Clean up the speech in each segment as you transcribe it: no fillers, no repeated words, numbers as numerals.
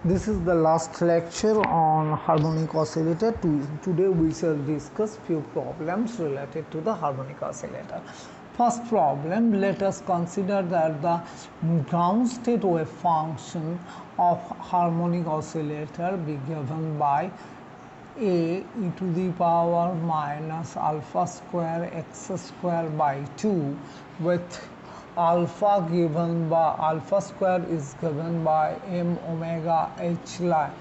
This is the last lecture on harmonic oscillator. Today we shall discuss few problems related to the harmonic oscillator. First problem, let us consider that the ground state wave function of harmonic oscillator be given by a e to the power minus alpha square x square by 2 with alpha given by alpha square is given by m omega h line.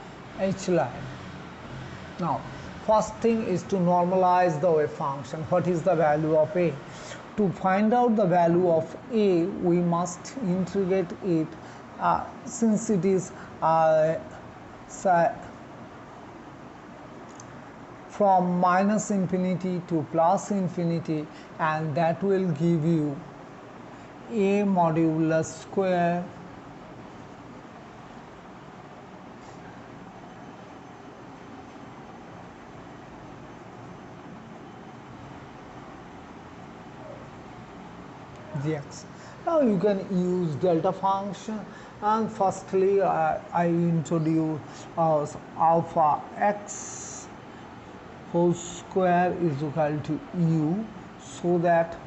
Now first thing is to normalize the wave function. What is the value of a? To find out the value of a, we must integrate it since it is from minus infinity to plus infinity, and that will give you a modulus square dx. Now you can use delta function, and firstly I introduce alpha x whole square is equal to u, so that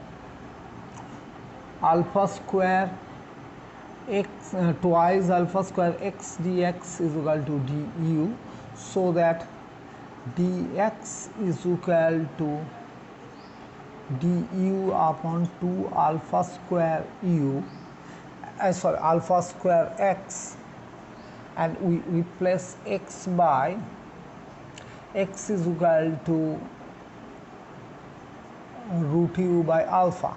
alpha square x twice alpha square x dx is equal to du, so that dx is equal to du upon 2 alpha square u alpha square x, and we replace x by x is equal to root u by alpha.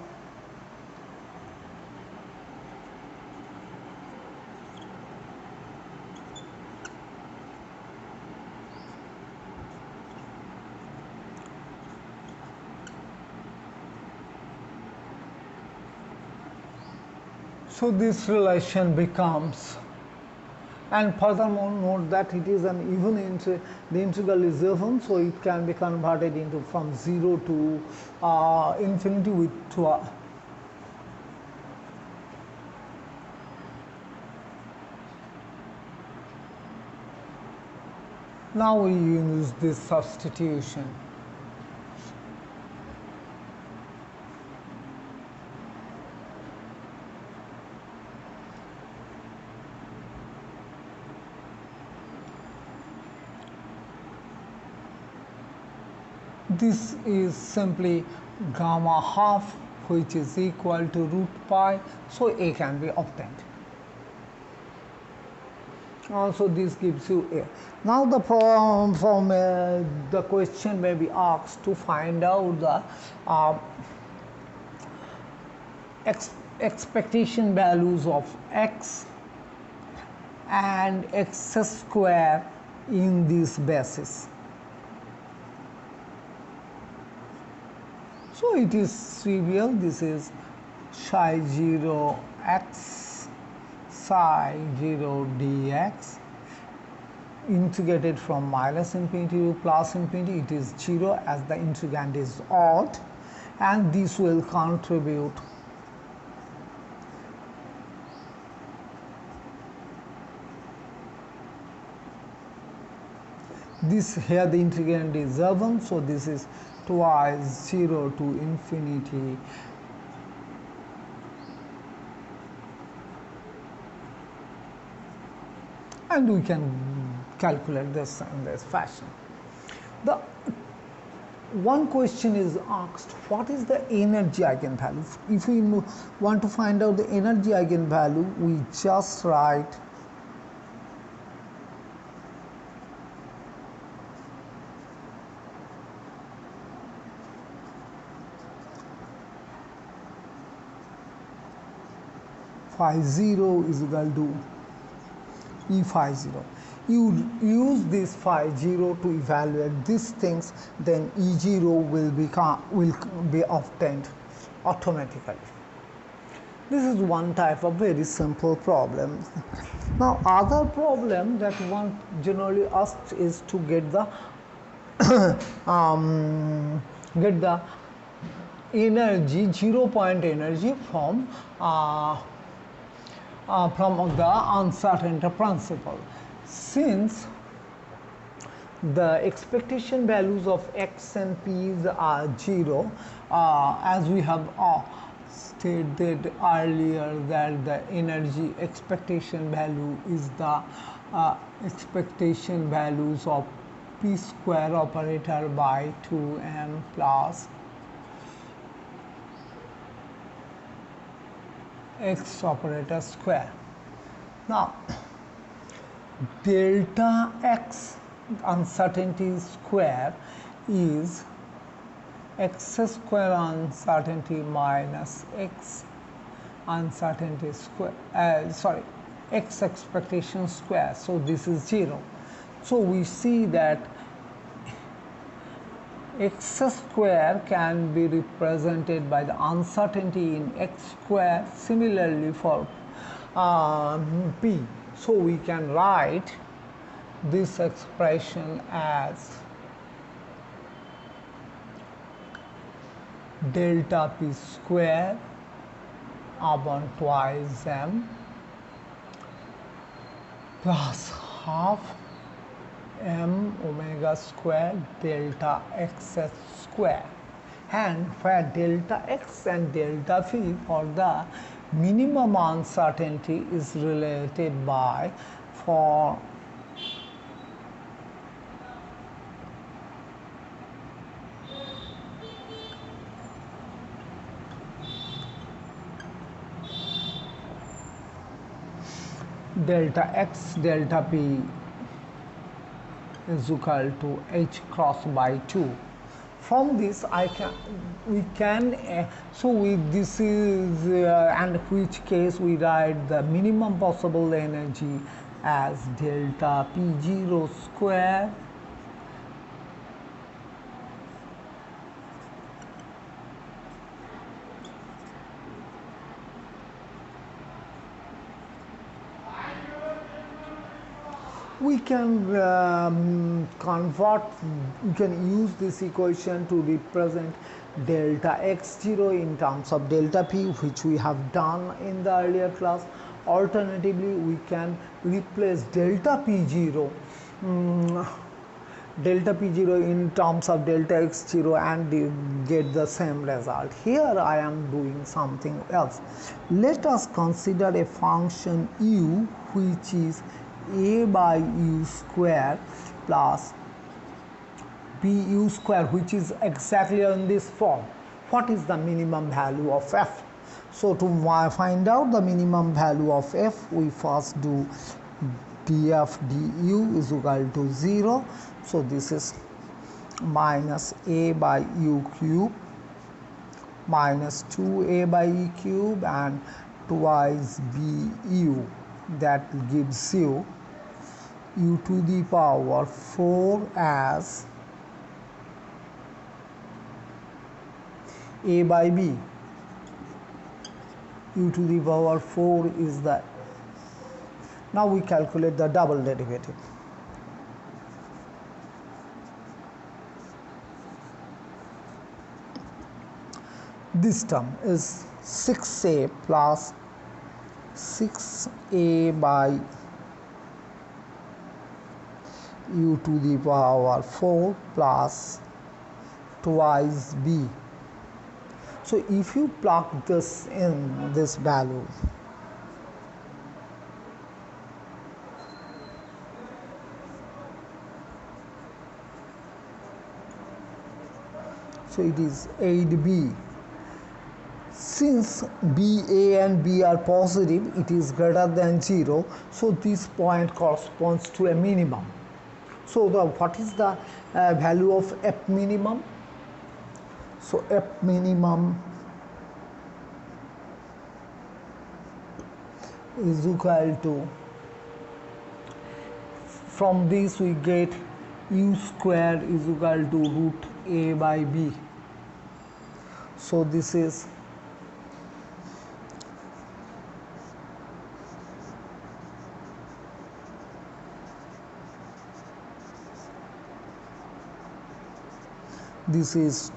So this relation becomes, and furthermore note that it is an even the integral is even, so it can be converted into from 0 to infinity with 2. Now we use this substitution. This is simply gamma half, which is equal to root pi, so a can be obtained. Also this gives you a. Now the the question may be asked to find out the expectation values of x and x square in this basis. So it is trivial. This is psi 0 x psi 0 dx integrated from minus infinity to plus infinity. It is 0 as the integrand is odd, and this will contribute this. Here the integrand is even, so this is twice 0 to infinity and we can calculate this in this fashion. The one question is asked, what is the energy eigenvalue? If we want to find out the energy eigenvalue, we just write phi 0 is equal to E phi 0. You use this phi 0 to evaluate these things, then E 0 will be obtained automatically. This is one type of very simple problem. Now other problem that one generally asks is to get the energy, 0 point energy from the uncertainty principle. Since the expectation values of x and p's are 0, as we have stated earlier that the energy expectation value is the expectation values of p square operator by 2m plus x operator square. Now delta x uncertainty square is x square uncertainty minus x uncertainty square, x expectation square. So this is 0. So we see that x square can be represented by the uncertainty in x square. Similarly for p. So we can write this expression as delta p square upon twice m plus half m omega square delta x square, and where delta x and delta p for the minimum uncertainty is related by for delta x delta p is equal to h cross by 2. From this we can so this is and which case we write the minimum possible energy as delta p0 square we can we can use this equation to represent delta x0 in terms of delta p, which we have done in the earlier class. Alternatively, we can replace delta p0 in terms of delta x0 and get the same result. Here I am doing something else. Let us consider a function u which is a by u square plus bu square, which is exactly in this form. What is the minimum value of f? So to find out the minimum value of f, we first do df du is equal to 0. So this is minus a by u cube minus 2a by e cube and twice bu, that gives you u to the power 4 as a by b. U to the power 4 is the. Now we calculate the double derivative. This term is 6a plus 6a by u to the power 4 plus twice b. So if you plug this in, this value, so it is 8b. Since BA and B are positive, it is greater than 0, so this point corresponds to a minimum. So what is the value of F minimum? So F minimum is equal to, from this we get u square is equal to root a by b. So this is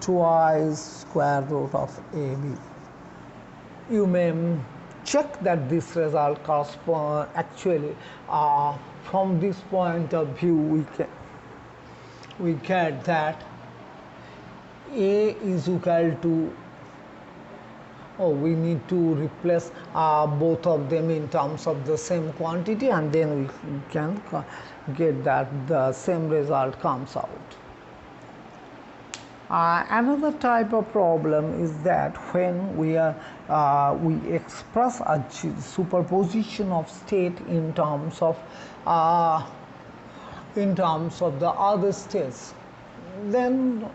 twice square root of ab. You may check that this result corresponds actually from this point of view we get that A is equal to, we need to replace both of them in terms of the same quantity, and then we can get that the same result comes out. Another type of problem is that when we express a superposition of state in terms of the other states, then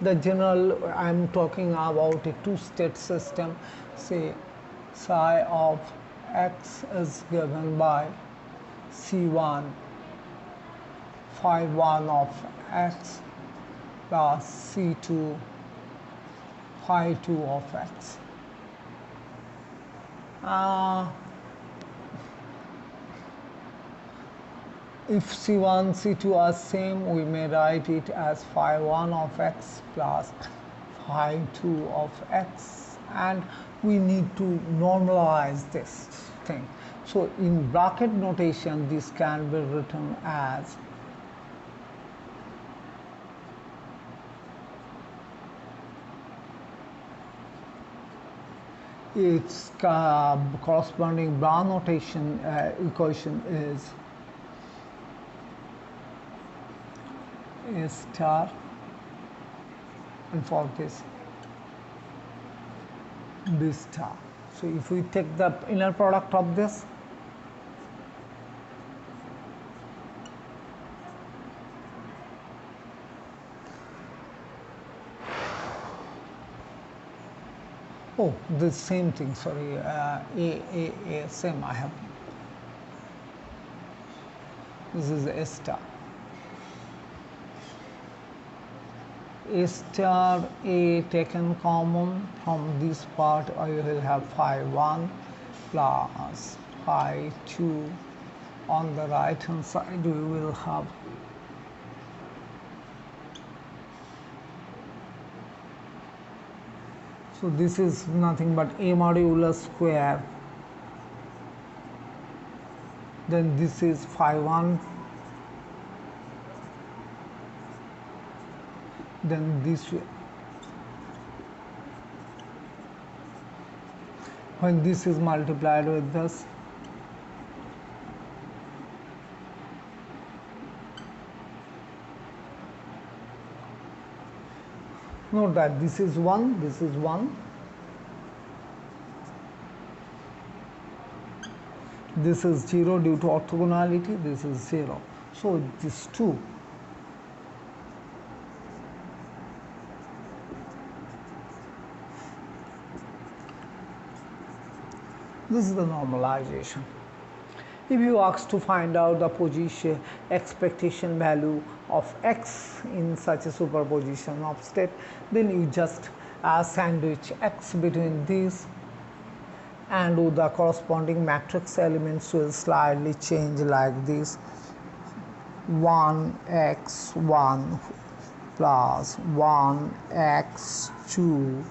the general, I am talking about a two-state system. Say psi of x is given by C1 phi 1 of x plus C2 phi 2 of x. If C1, C2 are same, we may write it as phi 1 of x plus phi 2 of x, and we need to normalize this thing. So in bracket notation, this can be written as its corresponding bar notation equation is A star, and for this B star. So if we take the inner product of this, the same thing, sorry, same I have. This is A star. A star A taken common from this part, I will have phi 1 plus phi 2. On the right hand side we will have so this is nothing but A modulus square, then this is phi 1, then this way. When this is multiplied with this, note that this is 1, this is 1, this is 0 due to orthogonality, this is 0. So this 2. This is the normalization. If you ask to find out the position expectation value of x in such a superposition of state, then you just sandwich x between these, and the corresponding matrix elements will slightly change like this: 1x1 plus 1x2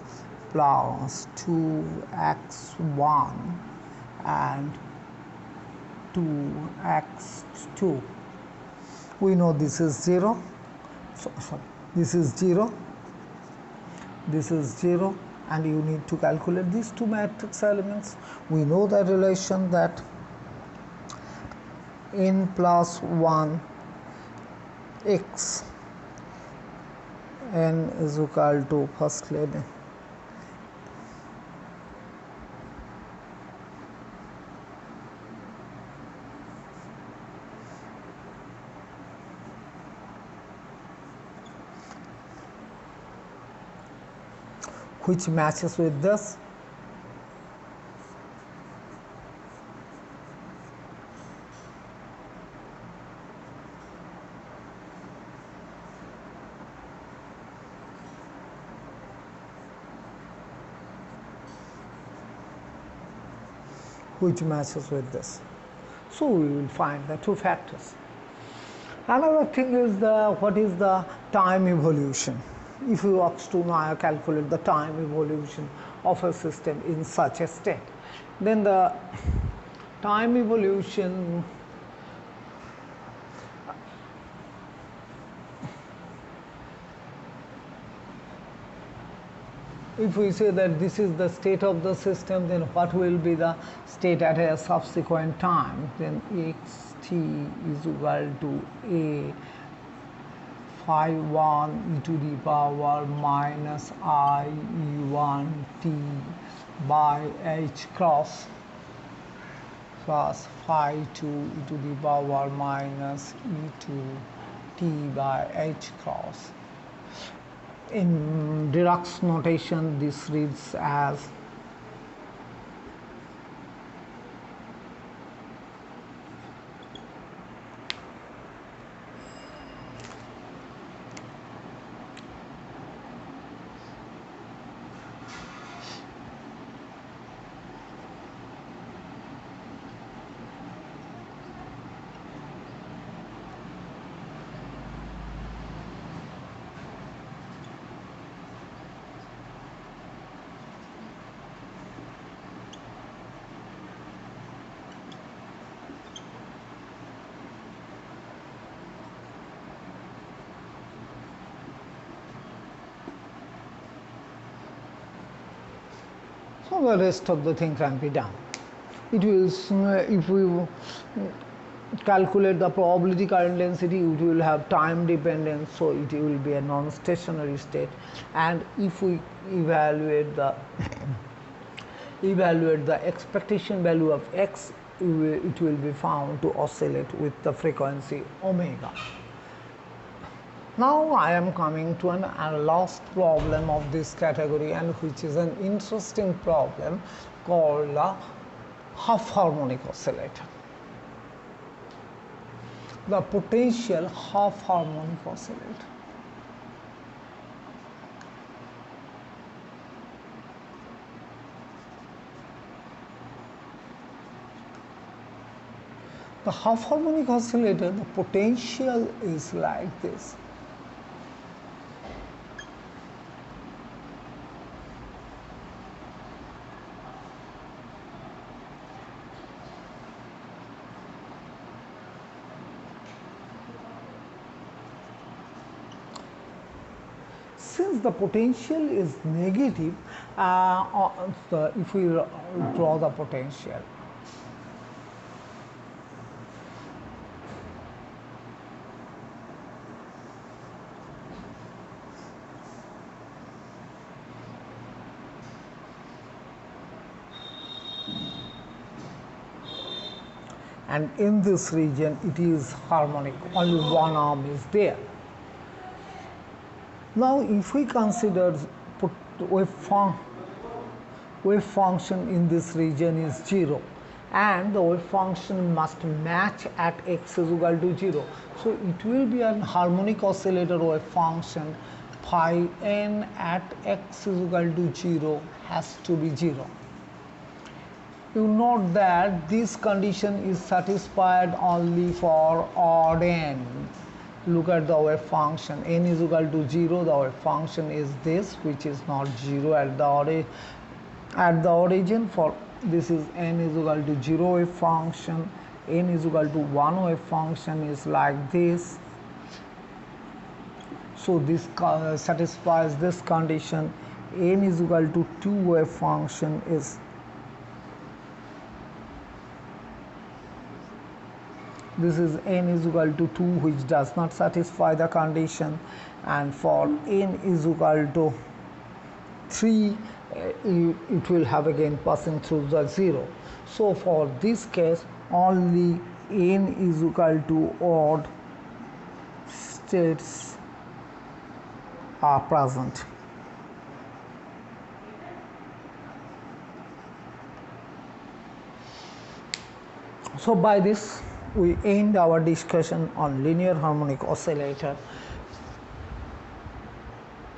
plus 2x1 and 2x2. We know this is 0, this is 0, this is 0, and you need to calculate these two matrix elements. We know the relation that n plus 1 x n is equal to, firstly, which matches with this. Which matches with this. So we will find the two factors. Another thing is what is the time evolution. If you ask to now calculate the time evolution of a system in such a state, Then the time evolution, if we say that this is the state of the system, then what will be the state at a subsequent time? Then xt is equal to a phi 1 e to the power minus I e1 t by h cross plus phi 2 e to the power minus e2 t by h cross. In Dirac's notation, this reads as so the rest of the thing can be done. It will, if we calculate the probability current density, it will have time dependence, so it will be a non-stationary state. And if we evaluate the expectation value of x, it will be found to oscillate with the frequency omega. Now I am coming to a last problem of this category, and which is an interesting problem called the half harmonic oscillator. The potential half harmonic oscillator. The half harmonic oscillator, the potential is like this. Since the potential is negative, if we draw the potential, and in this region it is harmonic, only one arm is there. Now if we consider wave function in this region is 0, and the wave function must match at x is equal to 0, so it will be an harmonic oscillator wave function. Phi n at x is equal to 0 has to be 0. You note that this condition is satisfied only for odd n. Look at the wave function, n is equal to 0, the wave function is this, which is not 0 at the origin. For this is n is equal to 0 wave function, n is equal to 1 wave function is like this. So this satisfies this condition. N is equal to 2 wave function is this is n is equal to 2, which does not satisfy the condition, and for n is equal to 3 it will have again passing through the 0. So for this case only n is equal to odd states are present. So by this we end our discussion on linear harmonic oscillator.